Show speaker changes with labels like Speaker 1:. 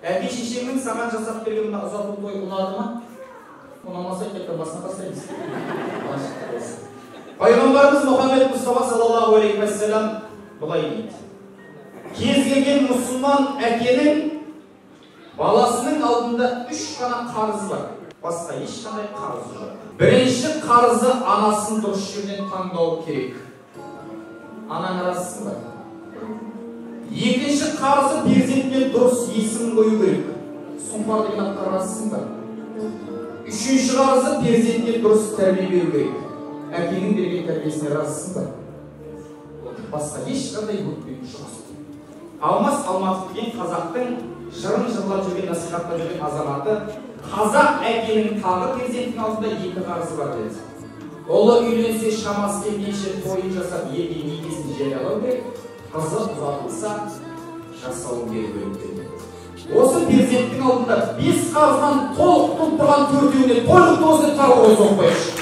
Speaker 1: Әке шешеңнің саған жасап берген мына ұзату той ұнады ма? Ұнамаса кетті басына бастаймыз. Пайғамбарымыз Мұхаммед Мұстафа саллаллаху алейхи ва саллям бұлай дейді. Кез келген мұсылман әкенің баласының алдында 3 қана қарызы бар. Басқа ешқандай қарызы жоқ. Бірінші қарызы анасын дұрыс жерден таңдау керек. Анаң разысың ба? Екінші қарызы перзентіне дұрыс есім қою керек. Сұңқар деген атқа разысың ба? Үшінші қарызы перзентіне дұрыс тәрбие беру керек. Әкенің берген тәрбиесіне разысың ба? Басқа ешқандай өтпеу жоқ. Алмас Алматов деген қазақтың жырын жырлап жүрген, насихаттап жүрген азаматы қазақ әкенің тағы перзенттің алдында 2 қарызы бар деді. Ұлы үйленсе шамасы келгенше тойын жасап елге некесін жариялау керек, қызы ұзатылса жасауын беру керек деді. Осы перзенттің алдында 5 қарыздан толық тұрған 4-еуіне толық досы тағы соқпайшы.